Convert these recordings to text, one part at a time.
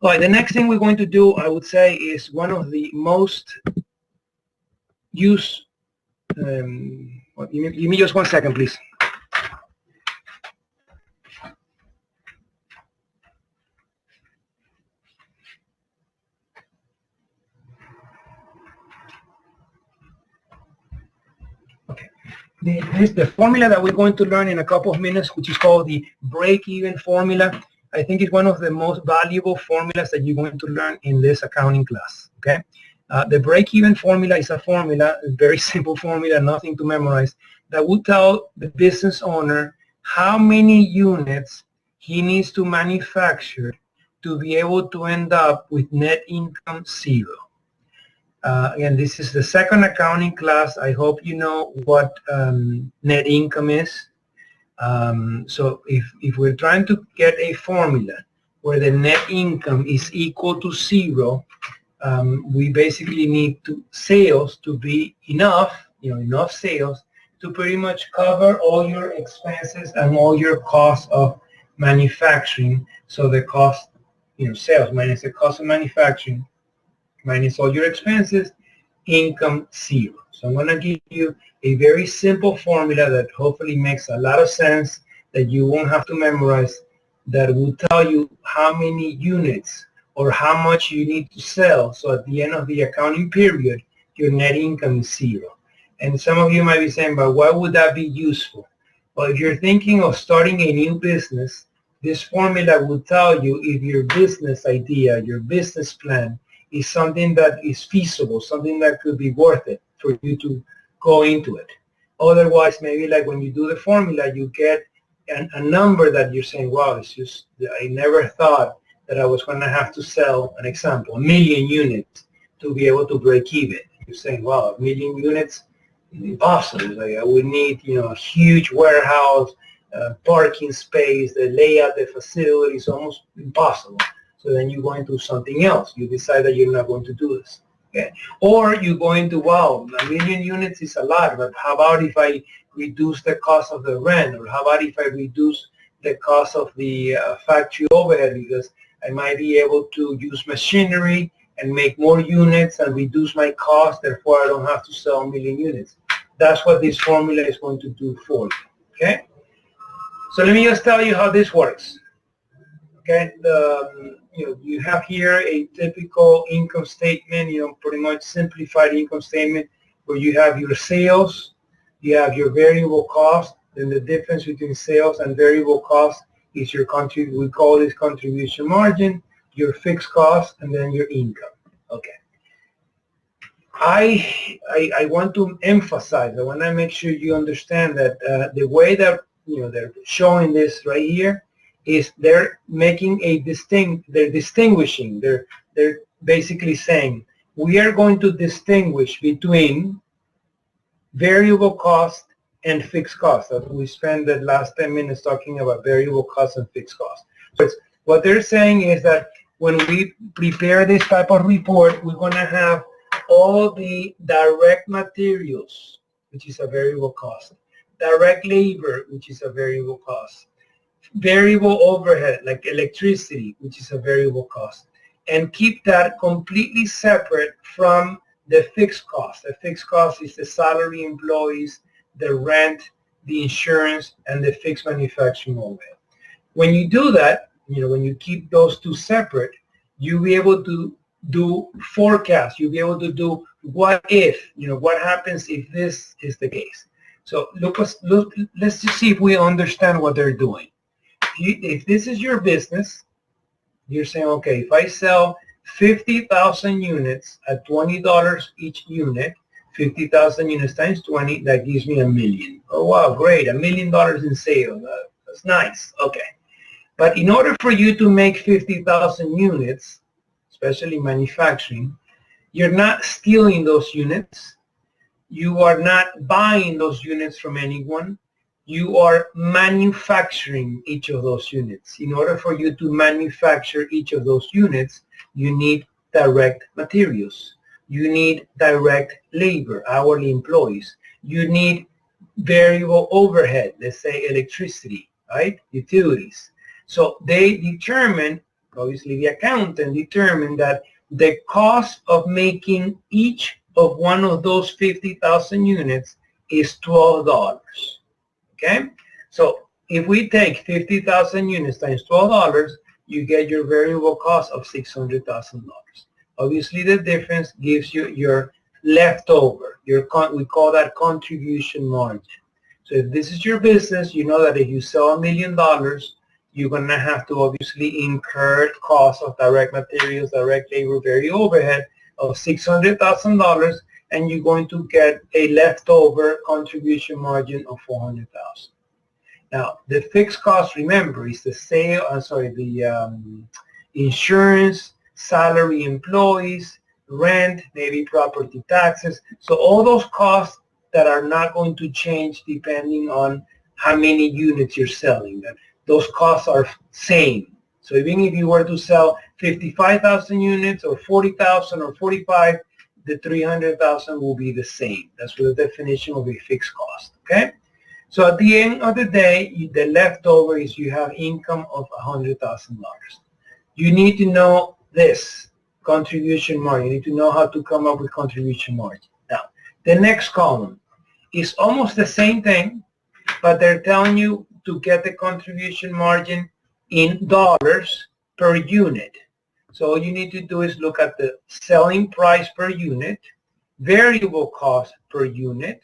All right, the next thing we're going to do, I would say, is one of the most used. Give me just 1 second, please. Okay. The formula that we're going to learn in a couple of minutes, which is called the break-even formula, I think is one of the most valuable formulas that you're going to learn in this accounting class. Okay. The break-even formula is a formula, a very simple formula, nothing to memorize, that will tell the business owner how many units he needs to manufacture to be able to end up with net income 0. Again, this is the second accounting class. I hope you know what net income is. So if we're trying to get a formula where the net income is equal to 0, we basically need sales to be enough, enough sales to pretty much cover all your expenses and all your costs of manufacturing. So the cost, sales minus the cost of manufacturing minus all your expenses, income 0. So I'm going to give you a very simple formula that hopefully makes a lot of sense, that you won't have to memorize, that will tell you how many units or how much you need to sell. So at the end of the accounting period, your net income is 0. And some of you might be saying, but why would that be useful? Well, if you're thinking of starting a new business, this formula will tell you if your business idea, your business plan is something that is feasible, something that could be worth it for you to go into it. Otherwise, maybe like when you do the formula, you get a number that you're saying, wow, it's just, I never thought that I was going to have to sell, an example, 1 million units to be able to break even. You're saying, wow, 1 million units, impossible. Like I would need, a huge warehouse, parking space, the layout, the facility is almost impossible. So then you go into something else. You decide that you're not going to do this. Okay? Or you go into, wow, 1 million units is a lot, but how about if I reduce the cost of the rent? Or how about if I reduce the cost of the factory overhead, because I might be able to use machinery and make more units and reduce my cost, therefore I don't have to sell 1 million units. That's what this formula is going to do for you. Okay? So let me just tell you how this works. Okay, you have here a typical income statement, pretty much simplified income statement, where you have your sales, you have your variable cost, then the difference between sales and variable cost is your we call this contribution margin, your fixed cost, and then your income. Okay. I want to emphasize, I want to make sure you understand that the way that they're showing this right here is they're making they're distinguishing, they're basically saying we are going to distinguish between variable cost and fixed cost. We spent the last 10 minutes talking about variable cost and fixed cost. So what they're saying is that when we prepare this type of report, we're going to have all the direct materials, which is a variable cost, direct labor, which is a variable cost, variable overhead like electricity, which is a variable cost, and keep that completely separate from the fixed cost. The fixed cost is the salary employees, the rent, the insurance, and the fixed manufacturing overhead. When you do that, when you keep those two separate, you'll be able to do forecasts. You'll be able to do what if, what happens if this is the case. So let's just see if we understand what they're doing. If this is your business, you're saying, okay, if I sell 50,000 units at $20 each unit, 50,000 units times 20, that gives me $1 million. Oh, wow, great, $1 million in sales. That's nice. Okay. But in order for you to make 50,000 units, especially manufacturing, you're not stealing those units. You are not buying those units from anyone. You are manufacturing each of those units. In order for you to manufacture each of those units, you need direct materials. You need direct labor, hourly employees. You need variable overhead, let's say electricity, right? Utilities. So they determine Obviously, the accountant determined that the cost of making each of one of those 50,000 units is $12. Okay? So if we take 50,000 units times $12, you get your variable cost of $600,000. Obviously, the difference gives you your leftover. We call that contribution margin. So if this is your business, you know that if you sell $1 million, you're going to have to obviously incur costs of direct materials, direct labor, variable overhead of $600,000, and you're going to get a leftover contribution margin of $400,000. Now, the fixed cost, remember, is the insurance, salary employees, rent, maybe property taxes. So all those costs that are not going to change depending on how many units you're selling. Those costs are same. So even if you were to sell 55,000 units or 40,000 or 45, the 300,000 will be the same. That's what the definition of a fixed cost, okay? So at the end of the day, the leftover is you have income of $100,000. You need to know this, contribution margin. You need to know how to come up with contribution margin. Now, the next column is almost the same thing, but they're telling you to get the contribution margin in dollars per unit. So all you need to do is look at the selling price per unit, variable cost per unit,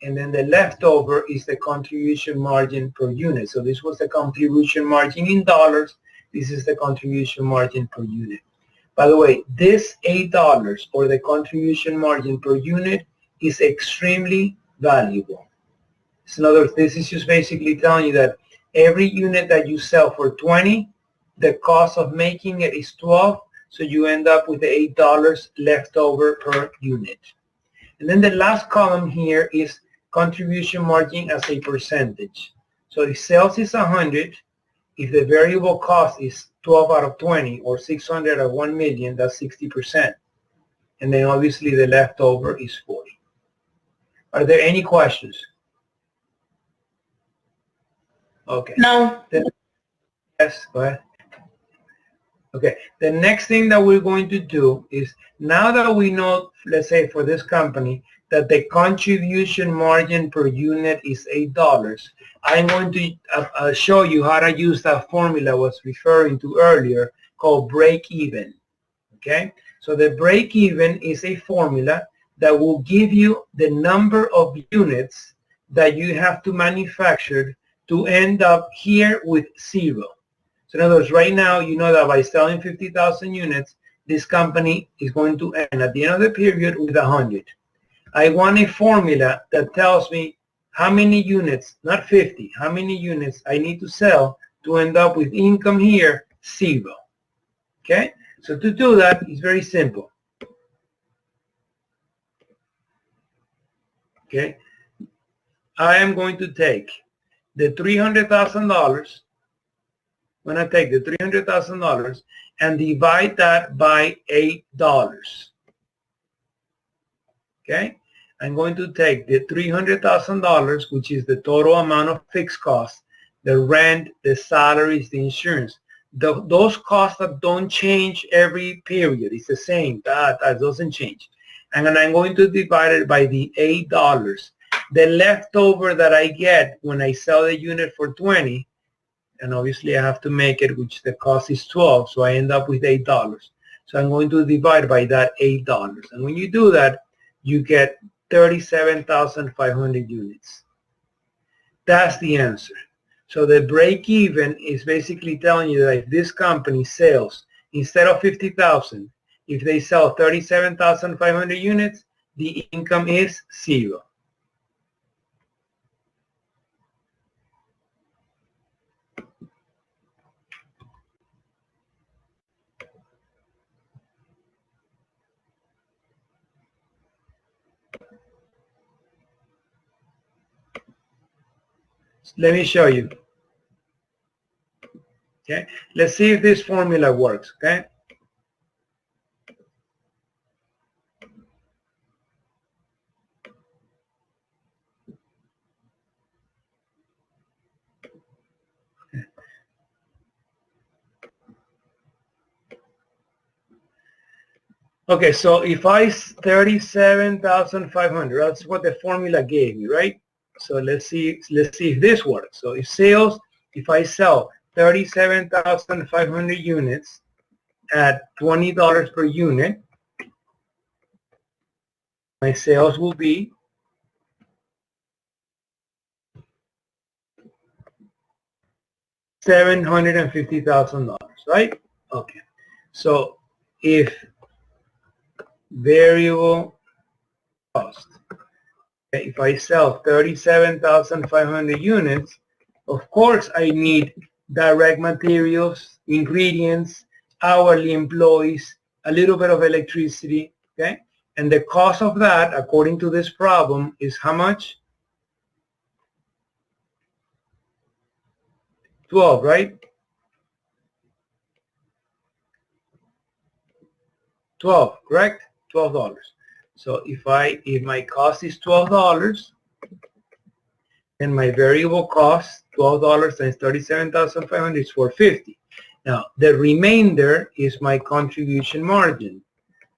and then the leftover is the contribution margin per unit. So this was the contribution margin in dollars. This is the contribution margin per unit. By the way, this $8 or the contribution margin per unit is extremely valuable. This is just basically telling you that every unit that you sell for 20, the cost of making it is 12, so you end up with the $8 left over per unit. And then the last column here is contribution margin as a percentage. So if sales is 100, if the variable cost is 12 out of 20 or 600 out of 1 million, that's 60%. And then obviously the leftover is 40. Are there any questions? Okay. No. Yes, go ahead. Okay, the next thing that we're going to do is, now that we know, let's say for this company, that the contribution margin per unit is $8, I'm going to show you how to use that formula I was referring to earlier called break even. Okay, so the break even is a formula that will give you the number of units that you have to manufacture to end up here with 0. So in other words, right now, you know that by selling 50,000 units, this company is going to end at the end of the period with 100. I want a formula that tells me how many units, not 50, how many units I need to sell to end up with income here, 0. Okay? So to do that, it's very simple. Okay? I am going to take the $300,000, when I take the $300,000 and divide that by $8. Okay? I'm going to take the $300,000, which is the total amount of fixed costs, the rent, the salaries, the insurance. Those costs that don't change every period. It's the same. That doesn't change. And then I'm going to divide it by the $8. The leftover that I get when I sell the unit for 20, and obviously I have to make it, which the cost is 12, so I end up with $8. So I'm going to divide by that $8. And when you do that, you get 37,500 units. That's the answer. So the break even is basically telling you that if this company sells, instead of 50,000, if they sell 37,500 units, the income is 0. Let me show you. Okay, let's see if this formula works. Okay. Okay, so if I 37,500, that's what the formula gave me, right? So let's see if this works. So if I sell 37,500 units at $20 per unit, my sales will be $750,000, right? Okay. So if variable cost, okay, if I sell 37,500 units, of course I need direct materials, ingredients, hourly employees, a little bit of electricity, okay? And the cost of that, according to this problem, is how much? 12, right? 12, correct? $12. So if my cost is $12, then my variable cost, $12 times 37,500 is $450. Now the remainder is my contribution margin.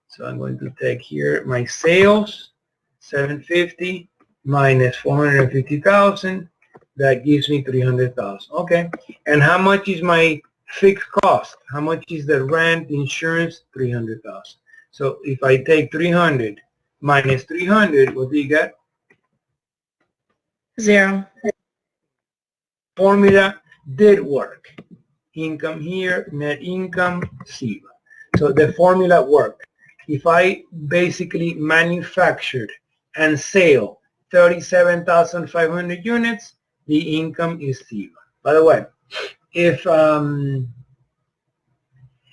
So I'm going to take here my sales, 750 minus 450,000. That gives me 300,000. Okay. And how much is my fixed cost? How much is the rent, insurance? 300,000. So if I take 300 minus 300, what do you get? 0. Formula did work. Income here, net income, 0. So the formula worked. If I basically manufactured and sell 37,500 units, the income is 0. By the way, if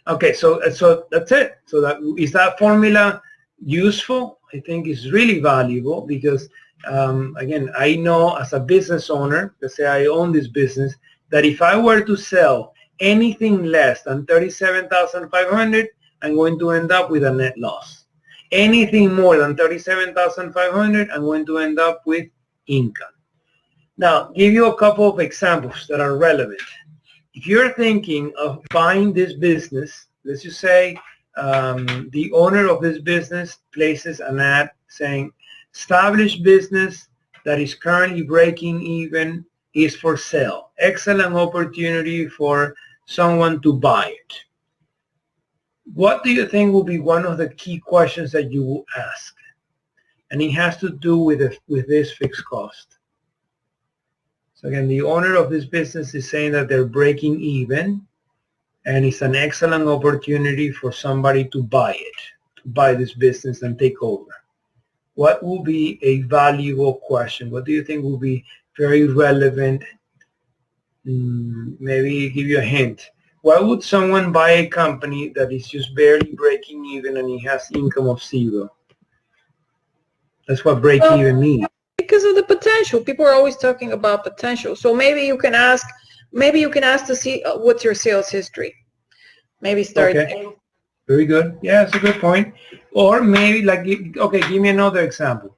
okay, so that's it. So is that formula useful? I think it's really valuable because again, I know as a business owner, let's say I own this business, that if I were to sell anything less than 37,500, I'm going to end up with a net loss. Anything more than 37,500, I'm going to end up with income. Now, give you a couple of examples that are relevant. If you're thinking of buying this business, let's just say the owner of this business places an ad saying, established business that is currently breaking even is for sale. Excellent opportunity for someone to buy it. What do you think will be one of the key questions that you will ask? And it has to do with this fixed cost. So again, the owner of this business is saying that they're breaking even and it's an excellent opportunity for somebody to buy it, to buy this business and take over. What will be a valuable question? What do you think will be very relevant? Maybe give you a hint. Why would someone buy a company that is just barely breaking even and it has income of 0? That's what break even means. Because of the potential. People are always talking about potential. So maybe you can ask to see what's your sales history. Maybe start. Okay. Very good. Yeah, that's a good point. Or maybe okay, give me another example.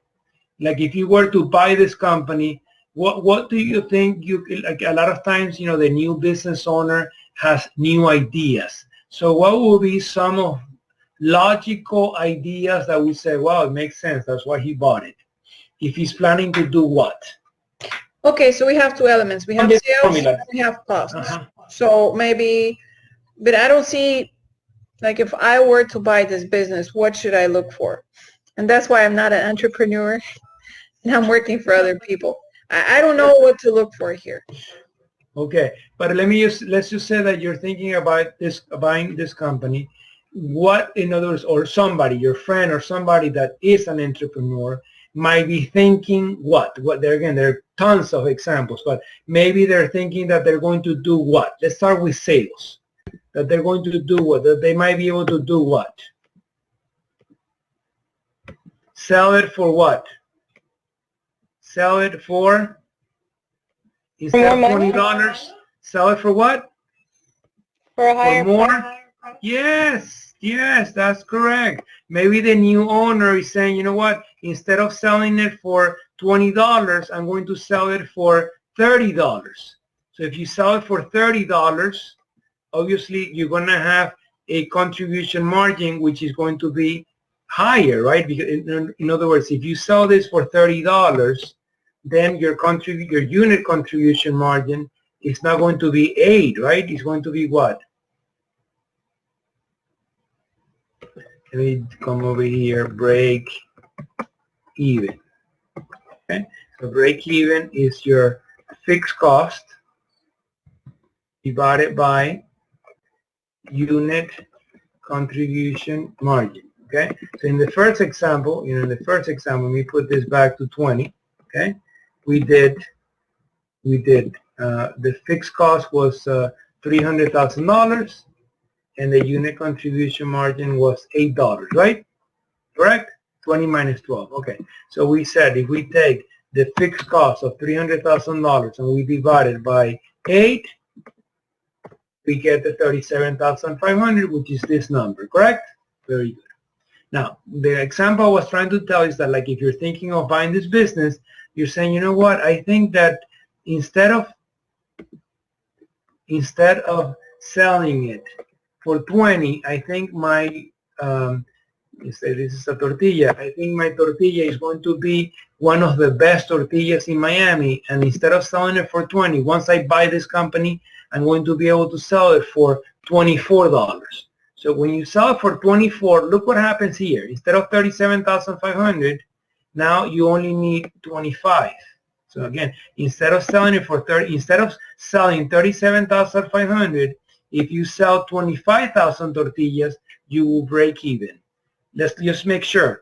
Like if you were to buy this company, what do you think like a lot of times, you know, the new business owner has new ideas. So what will be some of logical ideas that we say, wow, it makes sense. That's why he bought it. If he's planning to do what? Okay, so we have two elements. We have sales, we have costs. So maybe, but I don't see, like if I were to buy this business, what should I look for? And that's why I'm not an entrepreneur and I'm working for other people. I don't know what to look for here. Okay, but let's just say that you're thinking about buying this company. What, in other words, or somebody, your friend or somebody that is an entrepreneur might be thinking what there are tons of examples, but maybe they're thinking that they're going to do what? Let's start with sales. That they're going to do what? That they might be able to do what? Sell it for what? Sell it for, instead of $20, sell it for what? For a higher more? price. Yes, that's correct. Maybe the new owner is saying, you know what? Instead of selling it for $20, I'm going to sell it for $30. So if you sell it for $30, obviously you're going to have a contribution margin which is going to be higher, right? Because in other words, if you sell this for $30, then your unit contribution margin is not going to be 8, right? It's going to be what? Let me come over here, break even. Okay, so break even is your fixed cost divided by unit contribution margin. Okay, so in the first example, let me put this back to 20. Okay, we did the fixed cost was $300,000 and the unit contribution margin was $8, right? Correct? 20 minus 12. Okay, so we said if we take the fixed cost of $300,000 and we divide it by 8, we get the 37,500, which is this number, correct? Very good. Now, the example I was trying to tell is that, like, if you're thinking of buying this business, you're saying, you know what, I think that instead of selling it for 20, I think my this is a tortilla. I think my tortilla is going to be one of the best tortillas in Miami, and instead of selling it for 20, once I buy this company, I'm going to be able to sell it for $24. So when you sell it for 24, look what happens here. Instead of 37,500, now you only need 25. So again, instead of selling 37,500, if you sell 25,000 tortillas, you will break even. Let's just make sure.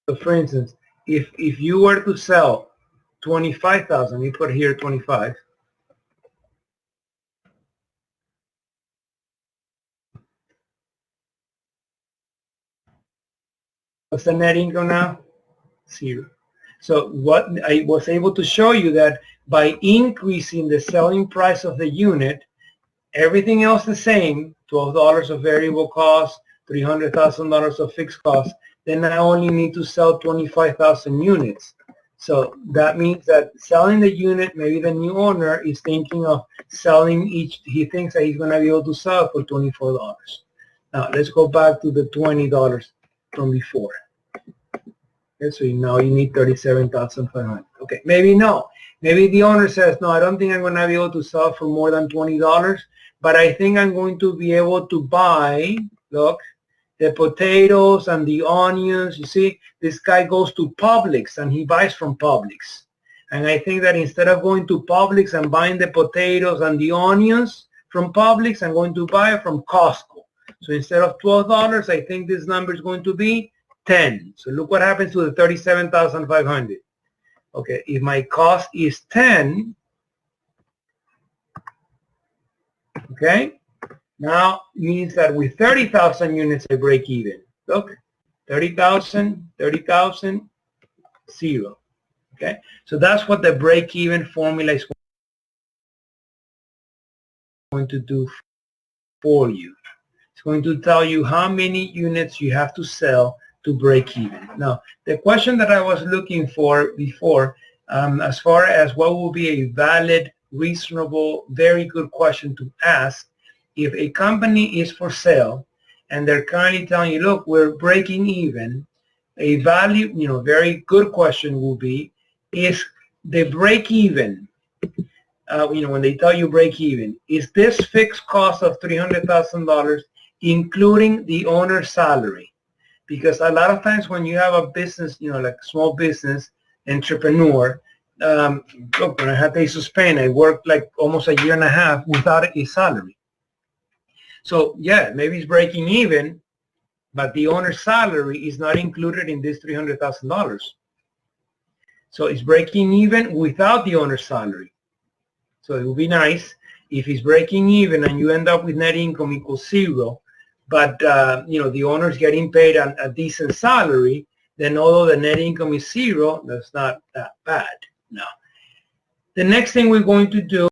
So for instance, if you were to sell 25,000, we put here 25. What's the net income now? 0. So what I was able to show you that by increasing the selling price of the unit, everything else the same, $12 of variable cost, $300,000 of fixed cost, then I only need to sell 25,000 units. So that means that selling the unit, maybe the new owner is thinking of selling each, he thinks that he's going to be able to sell for $24. Now let's go back to the $20 from before. Okay, so now you need 37,500. Okay, maybe no. Maybe the owner says, no, I don't think I'm going to be able to sell for more than $20, but I think I'm going to be able to buy, look, the potatoes and the onions. You see, this guy goes to Publix and he buys from Publix. And I think that instead of going to Publix and buying the potatoes and the onions from Publix, I'm going to buy it from Costco. So instead of $12, I think this number is going to be 10. So look what happens to the 37,500. Okay, if my cost is 10, okay, now means that with 30,000 units I break even. Look, 30,000, 30,000, 0. Okay, so that's what the break-even formula is going to do for you. It's going to tell you how many units you have to sell to break even. Now, the question that I was looking for before, as far as what will be a valid, reasonable, very good question to ask, if a company is for sale and they're currently telling you, look, we're breaking even, a value, very good question will be, is the break even, when they tell you break even, is this fixed cost of $300,000 including the owner's salary? Because a lot of times when you have a business, like small business entrepreneur, look, when I had Ace of Spain, I worked like almost a year and a half without a salary. So yeah, maybe it's breaking even, but the owner's salary is not included in this $300,000. So it's breaking even without the owner's salary. So it would be nice if it's breaking even and you end up with net income equals 0, but the owner's getting paid a decent salary, then although the net income is 0, that's not that bad. No. The next thing we're going to do